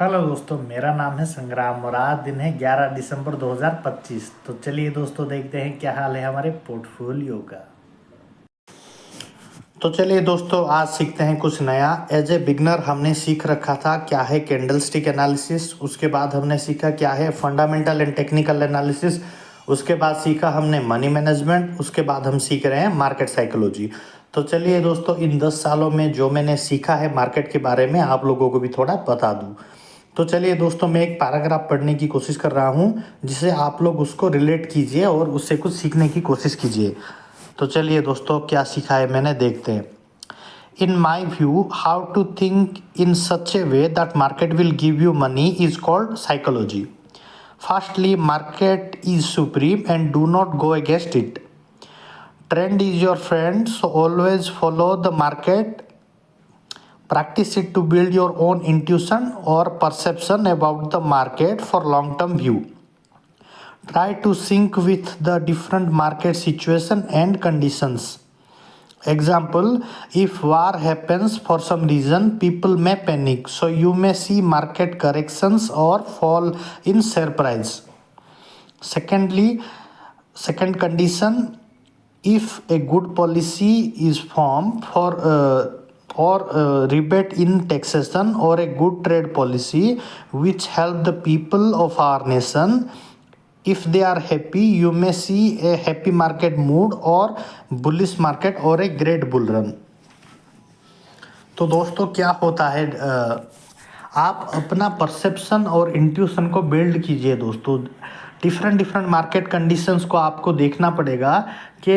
Hello दोस्तों, मेरा नाम है संग्राम और आज दिन है 11 दिसंबर 2025। तो चलिए दोस्तों, देखते हैं क्या हाल है हमारे पोर्टफोलियो का। तो चलिए दोस्तों, आज सीखते हैं कुछ नया। एज ए बिगनर हमने सीख रखा था क्या है कैंडलस्टिक एनालिसिस, उसके बाद हमने सीखा क्या है फंडामेंटल एंड टेक्निकल एनालिसिस, उसके बाद सीखा हमने मनी मैनेजमेंट, उसके बाद हम सीख रहे हैं मार्केट साइकोलॉजी। तो चलिए दोस्तों, इन 10 सालों में जो मैंने सीखा है मार्केट के बारे में आप लोगों को भी थोड़ा बता दूँ। तो चलिए दोस्तों, मैं एक पैराग्राफ पढ़ने की कोशिश कर रहा हूँ जिसे आप लोग उसको रिलेट कीजिए और उससे कुछ सीखने की कोशिश कीजिए। तो चलिए दोस्तों, क्या सीखा है मैंने, देखते हैं। In my view, how to think in such a way that market will give you money is called psychology. Firstly, market is supreme and do not go against it. Trend is your friend, so always follow the market. Practice it to build your own intuition or perception about the market for long-term view. Try to sync with the different market situation and conditions. Example, if war happens for some reason, people may panic, so you may see market corrections or fall in share price. Secondly, second condition, if a good policy is formed for rebate in taxation or a good trade policy which help the people of our nation, if they are happy, you may see a happy market mood or bullish market or a great bull run. तो दोस्तों, क्या होता है, आप अपना perception और intuition को build कीजिए दोस्तों। डिफरेंट डिफरेंट मार्केट कंडीशंस को आपको देखना पड़ेगा कि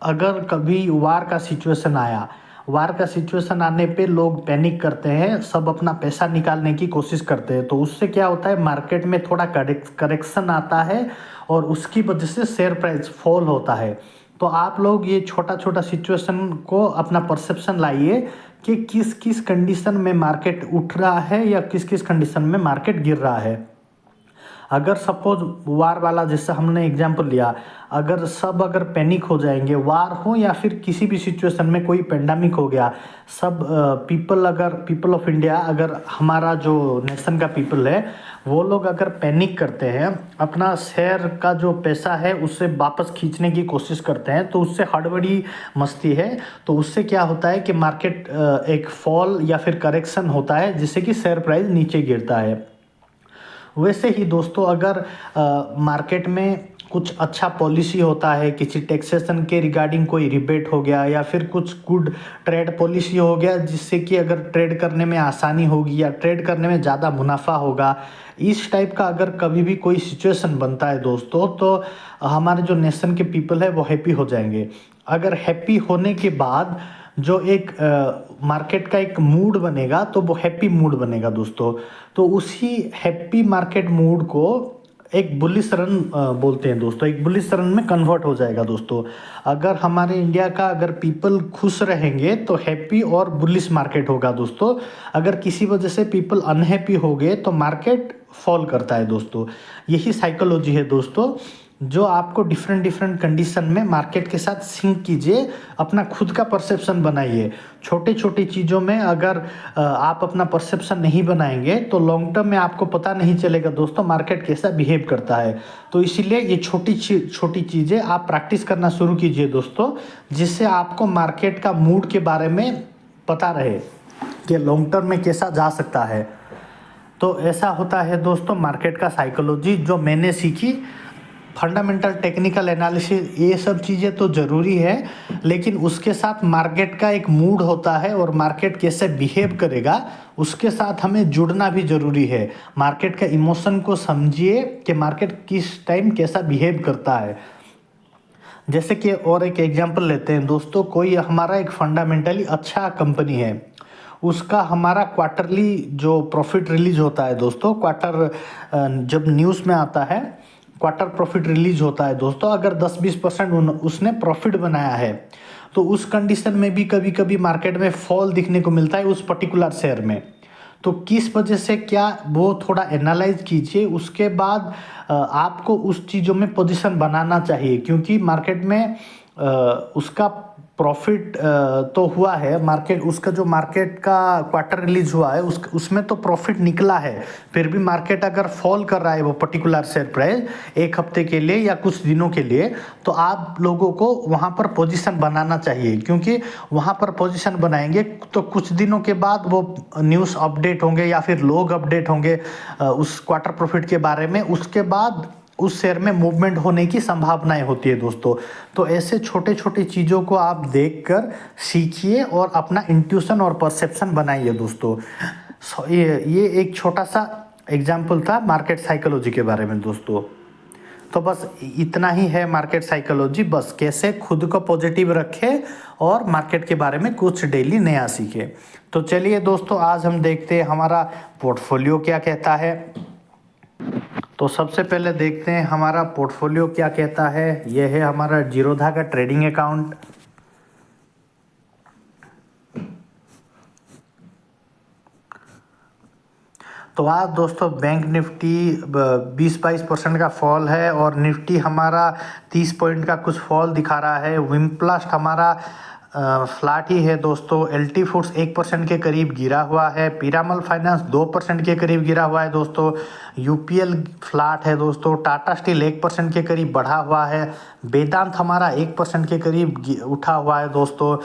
अगर कभी वार का सिचुएशन आया, वार का सिचुएशन आने पे लोग पैनिक करते हैं, सब अपना पैसा निकालने की कोशिश करते हैं। तो उससे क्या होता है, मार्केट में थोड़ा करेक्शन आता है और उसकी वजह से शेयर प्राइस फॉल होता है। तो आप लोग ये छोटा छोटा सिचुएशन को अपना परसेप्शन लाइए कि किस किस कंडीशन में मार्केट उठ रहा है या किस किस कंडीशन में मार्केट गिर रहा है। अगर सपोज वार वाला जैसे हमने एग्जांपल लिया, अगर पैनिक हो जाएंगे, वार हो या फिर किसी भी सिचुएशन में कोई पेंडेमिक हो गया, सब पीपल ऑफ इंडिया, अगर हमारा जो नेशन का पीपल है वो लोग अगर पैनिक करते हैं, अपना शेयर का जो पैसा है उससे वापस खींचने की कोशिश करते हैं, तो उससे हड़बड़ी मचती है। तो उससे क्या होता है कि मार्केट एक फॉल या फिर करेक्शन होता है जिससे कि शेयर प्राइस नीचे गिरता है। वैसे ही दोस्तों, अगर मार्केट में कुछ अच्छा पॉलिसी होता है, किसी टैक्सेशन के रिगार्डिंग कोई रिबेट हो गया या फिर कुछ गुड ट्रेड पॉलिसी हो गया जिससे कि अगर ट्रेड करने में आसानी होगी या ट्रेड करने में ज़्यादा मुनाफा होगा, इस टाइप का अगर कभी भी कोई सिचुएशन बनता है दोस्तों, तो हमारे जो नेशन के पीपल है वो हैप्पी हो जाएंगे। अगर हैप्पी होने के बाद जो एक मार्केट का एक मूड बनेगा तो वो हैप्पी मूड बनेगा दोस्तों। तो उसी हैप्पी मार्केट मूड को एक बुलिश रन बोलते हैं दोस्तों, एक बुलिश रन में कन्वर्ट हो जाएगा दोस्तों। अगर हमारे इंडिया का अगर पीपल खुश रहेंगे तो हैप्पी और बुलिश मार्केट होगा दोस्तों। अगर किसी वजह से पीपल अनहैप्पी हो गए तो मार्केट फॉल करता है दोस्तों। यही साइकोलॉजी है दोस्तों, जो आपको डिफरेंट डिफरेंट कंडीशन में मार्केट के साथ सिंक कीजिए, अपना खुद का परसेप्शन बनाइए। छोटी छोटी चीज़ों में अगर आप अपना परसेप्शन नहीं बनाएंगे तो लॉन्ग टर्म में आपको पता नहीं चलेगा दोस्तों मार्केट कैसा बिहेव करता है। तो इसीलिए ये छोटी चीज़ें आप प्रैक्टिस करना शुरू कीजिए दोस्तों, जिससे आपको मार्केट का मूड के बारे में पता रहे कि लॉन्ग टर्म में कैसा जा सकता है। तो ऐसा होता है दोस्तों मार्केट का साइकोलॉजी जो मैंने सीखी। फंडामेंटल टेक्निकल एनालिसिस ये सब चीज़ें तो ज़रूरी है, लेकिन उसके साथ मार्केट का एक मूड होता है और मार्केट कैसे बिहेव करेगा उसके साथ हमें जुड़ना भी ज़रूरी है। मार्केट का इमोशन को समझिए कि मार्केट किस टाइम कैसा बिहेव करता है। जैसे कि और एक एग्जांपल लेते हैं दोस्तों, कोई हमारा एक फंडामेंटली अच्छा कंपनी है, उसका हमारा क्वार्टरली जो प्रॉफिट रिलीज होता है दोस्तों, जब न्यूज़ में आता है क्वार्टर प्रॉफिट रिलीज होता है दोस्तों, अगर 10-20% उसने प्रॉफिट बनाया है तो उस कंडीशन में भी कभी कभी मार्केट में फॉल दिखने को मिलता है उस पर्टिकुलर शेयर में। तो किस वजह से क्या, वो थोड़ा एनालाइज कीजिए, उसके बाद आपको उस चीज़ों में पोजीशन बनाना चाहिए, क्योंकि मार्केट में उसका प्रॉफिट तो हुआ है मार्केट, उसका जो मार्केट का क्वार्टर रिलीज हुआ है उसमें तो प्रॉफिट निकला है। फिर भी मार्केट अगर फॉल कर रहा है वो पर्टिकुलर शेयर प्राइस एक हफ्ते के लिए या कुछ दिनों के लिए, तो आप लोगों को वहाँ पर पोजीशन बनाना चाहिए, क्योंकि वहाँ पर पोजीशन बनाएंगे तो कुछ दिनों के बाद वो न्यूज़ अपडेट होंगे या फिर लोग अपडेट होंगे उस क्वार्टर प्रॉफिट के बारे में, उसके बाद उस शेयर में मूवमेंट होने की संभावनाएं होती है दोस्तों। तो ऐसे छोटे छोटे चीज़ों को आप देखकर सीखिए और अपना इंट्यूशन और परसेप्शन बनाइए दोस्तों। ये एक छोटा सा एग्जाम्पल था मार्केट साइकोलॉजी के बारे में दोस्तों। तो बस इतना ही है मार्केट साइकोलॉजी, बस कैसे खुद को पॉजिटिव रखें और मार्केट के बारे में कुछ डेली नया सीखें। तो चलिए दोस्तों, आज हम देखते हैं हमारा पोर्टफोलियो क्या कहता है। तो सबसे पहले देखते हैं हमारा पोर्टफोलियो क्या कहता है। यह है हमारा जीरोधा का ट्रेडिंग अकाउंट। तो आज दोस्तों बैंक निफ्टी 20-22% का फॉल है और निफ्टी हमारा 30 पॉइंट का कुछ फॉल दिखा रहा है। विमप्लास्ट हमारा फ्लैट ही है दोस्तों। एलटी फूड्स 1% के करीब गिरा हुआ है। पीरामल फाइनेंस 2% के करीब गिरा हुआ है दोस्तों। यूपीएल फ्लैट है दोस्तों। टाटा स्टील 1% के करीब बढ़ा हुआ है। वेदांत हमारा 1% के करीब उठा हुआ है दोस्तों।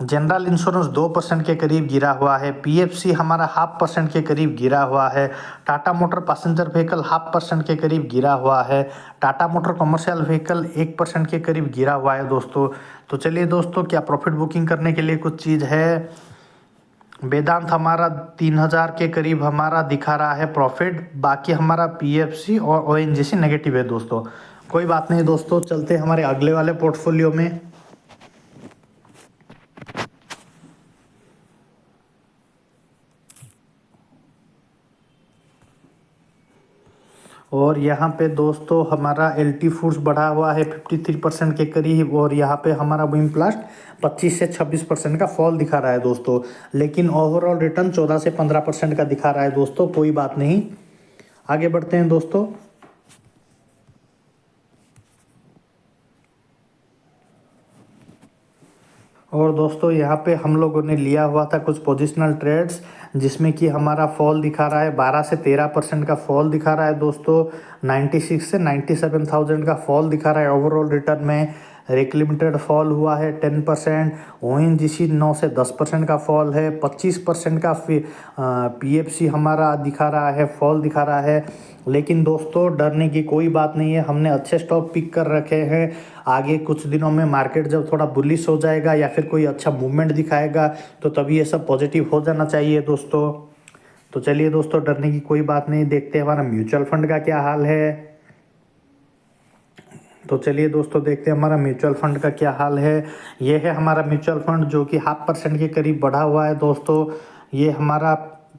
जनरल इंश्योरेंस 2% के करीब गिरा हुआ है। पीएफसी हमारा 0.5% के करीब गिरा हुआ है। टाटा मोटर पैसेंजर व्हीकल 0.5% के करीब गिरा हुआ है। टाटा मोटर कमर्शियल व्हीकल 1% के करीब गिरा हुआ है दोस्तों। तो चलिए दोस्तों, क्या प्रॉफिट बुकिंग करने के लिए कुछ चीज़ है। वेदांत हमारा 3000 के करीब हमारा दिखा रहा है प्रॉफिट। बाकी हमारा पीएफसी और ओएनजीसी नेगेटिव है दोस्तों। कोई बात नहीं दोस्तों, चलते हैं हमारे अगले वाले पोर्टफोलियो में। और यहाँ पे दोस्तों हमारा एलटी फूड्स बढ़ा हुआ है 53% के करीब, और यहाँ पे हमारा विमप्लास्ट 25 से 26% का फॉल दिखा रहा है दोस्तों। लेकिन ओवरऑल रिटर्न 14 से 15% का दिखा रहा है दोस्तों। कोई बात नहीं, आगे बढ़ते हैं दोस्तों। और दोस्तों यहाँ पे हम लोगों ने लिया हुआ था कुछ पोजिशनल ट्रेड्स, जिसमें कि हमारा फॉल दिखा रहा है 12 से 13% का फॉल दिखा रहा है दोस्तों। 96 से 97,000 का फॉल दिखा रहा है ओवरऑल रिटर्न में। रेक लिमिटेड फॉल हुआ है 10%। ओएनजीसी 9 से 10% का फॉल है। 25% का पीएफसी हमारा दिखा रहा है फॉल दिखा रहा है। लेकिन दोस्तों डरने की कोई बात नहीं है, हमने अच्छे स्टॉक पिक कर रखे हैं। आगे कुछ दिनों में मार्केट जब थोड़ा बुलिश हो जाएगा या फिर कोई अच्छा मूवमेंट दिखाएगा तो तभी ये सब पॉजिटिव हो जाना चाहिए दोस्तों। तो चलिए दोस्तों, डरने की कोई बात नहीं। देखते हैं हमारा म्यूचुअल फंड का क्या हाल है। तो चलिए दोस्तों, देखते हैं हमारा म्यूचुअल फंड का क्या हाल है। ये है हमारा म्यूचुअल फंड जो कि 0.5% के करीब बढ़ा हुआ है दोस्तों। ये हमारा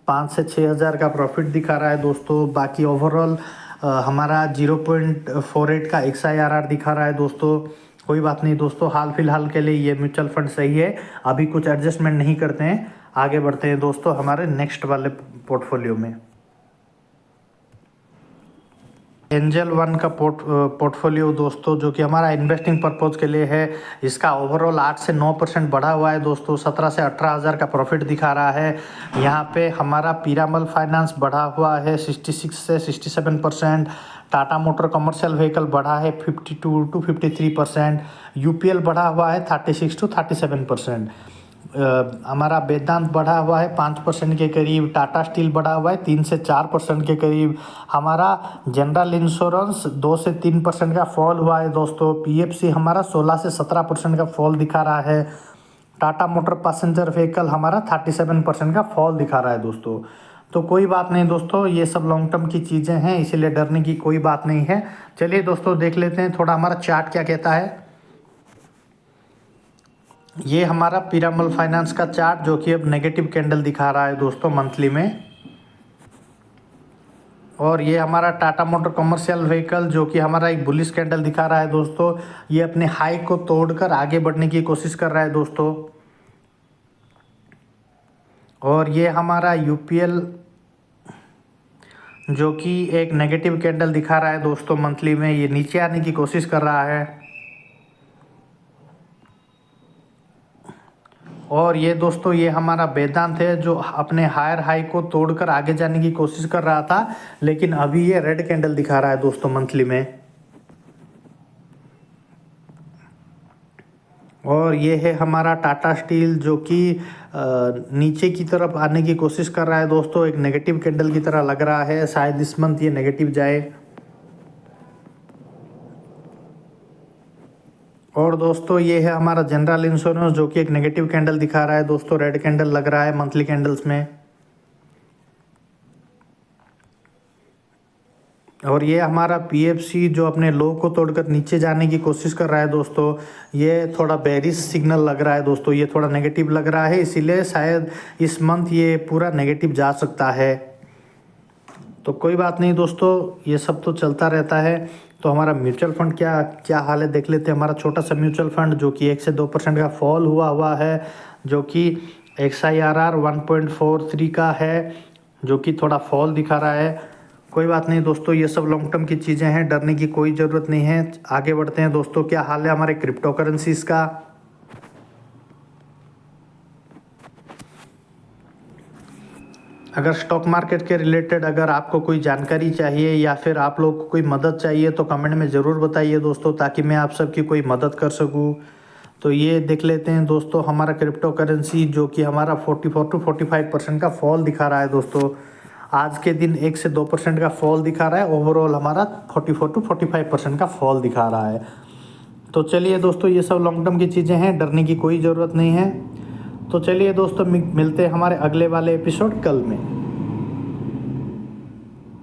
5 से 6 हज़ार का प्रॉफिट दिखा रहा है दोस्तों। बाकी ओवरऑल हमारा 0.48 का XIRR दिखा रहा है दोस्तों। कोई बात नहीं दोस्तों, हाल फिलहाल के लिए ये म्यूचुअल फंड सही है, अभी कुछ एडजस्टमेंट नहीं करते हैं। आगे बढ़ते हैं दोस्तों हमारे नेक्स्ट वाले पोर्टफोलियो में। एंजल वन का पोर्टफोलियो दोस्तों, जो कि हमारा इन्वेस्टिंग पर्पज के लिए है। इसका ओवरऑल 8 से 9% बढ़ा हुआ है दोस्तों। 17 से 18 हज़ार का प्रॉफिट दिखा रहा है। यहाँ पे हमारा पीरामल फाइनेंस बढ़ा हुआ है 66 से 67%। टाटा मोटर कमर्शियल व्हीकल बढ़ा है 52 to 53%। यूपीएल बढ़ा हुआ है 36 to 37%। हमारा वेदांत बढ़ा हुआ है 5% के करीब। टाटा स्टील बढ़ा हुआ है 3 से 4% के करीब। हमारा जनरल इंश्योरेंस 2 से 3% का फॉल हुआ है दोस्तों। पीएफसी हमारा 16 से 17% का फॉल दिखा रहा है। टाटा मोटर पैसेंजर व्हीकल हमारा 37% का फॉल दिखा रहा है दोस्तों। तो कोई बात नहीं दोस्तों, ये सब लॉन्ग टर्म की चीज़ें हैं, इसीलिए डरने की कोई बात नहीं है। चलिए दोस्तों, देख लेते हैं थोड़ा हमारा चार्ट क्या कहता है। ये हमारा पीरामल फाइनेंस का चार्ट जो कि अब नेगेटिव कैंडल दिखा रहा है दोस्तों मंथली में। और ये हमारा टाटा मोटर कमर्शियल व्हीकल जो कि हमारा एक बुलिश कैंडल दिखा रहा है दोस्तों। ये अपने हाई को तोड़कर आगे बढ़ने की कोशिश कर रहा है दोस्तों। और ये हमारा यूपीएल जो कि एक नेगेटिव कैंडल दिखा रहा है दोस्तों मंथली में, ये नीचे आने की कोशिश कर रहा है। और ये दोस्तों ये हमारा वेदांत है जो अपने हायर हाई को तोड़कर आगे जाने की कोशिश कर रहा था, लेकिन अभी ये रेड कैंडल दिखा रहा है दोस्तों मंथली में। और ये है हमारा टाटा स्टील जो कि नीचे की तरफ आने की कोशिश कर रहा है दोस्तों, एक नेगेटिव कैंडल की तरह लग रहा है, शायद इस मंथ ये नेगेटिव जाए। और दोस्तों ये है हमारा जनरल इंश्योरेंस जो कि एक नेगेटिव कैंडल दिखा रहा है दोस्तों, रेड कैंडल लग रहा है मंथली कैंडल्स में। और ये हमारा पीएफसी जो अपने लो को तोड़कर नीचे जाने की कोशिश कर रहा है दोस्तों, ये थोड़ा बेरिश सिग्नल लग रहा है दोस्तों, ये थोड़ा नेगेटिव लग रहा है, इसीलिए शायद इस मंथ ये पूरा नेगेटिव जा सकता है। तो कोई बात नहीं दोस्तों, ये सब तो चलता रहता है। तो हमारा म्यूचुअल फंड क्या क्या हाल है देख लेते हैं। हमारा छोटा सा म्यूचुअल फंड जो कि 1 से 2% का फॉल हुआ है, जो कि XIRR 1.43 का है, जो कि थोड़ा फॉल दिखा रहा है। कोई बात नहीं दोस्तों, ये सब लॉन्ग टर्म की चीज़ें हैं, डरने की कोई ज़रूरत नहीं है। आगे बढ़ते हैं दोस्तों, क्या हाल है हमारे क्रिप्टो करेंसीज का। अगर स्टॉक मार्केट के रिलेटेड अगर आपको कोई जानकारी चाहिए या फिर आप लोग को कोई मदद चाहिए तो कमेंट में ज़रूर बताइए दोस्तों, ताकि मैं आप सबकी कोई मदद कर सकूं। तो ये देख लेते हैं दोस्तों, हमारा क्रिप्टो करेंसी जो कि हमारा 44 to 45% का फॉल दिखा रहा है दोस्तों। आज के दिन 1 से 2% का फॉल दिखा रहा है, ओवरऑल हमारा 44 to 45% का फॉल दिखा रहा है। तो चलिए दोस्तों, ये सब लॉन्ग टर्म की चीज़ें हैं, डरने की कोई ज़रूरत नहीं है। तो चलिए दोस्तों, मिलते हैं हमारे अगले वाले एपिसोड कल में।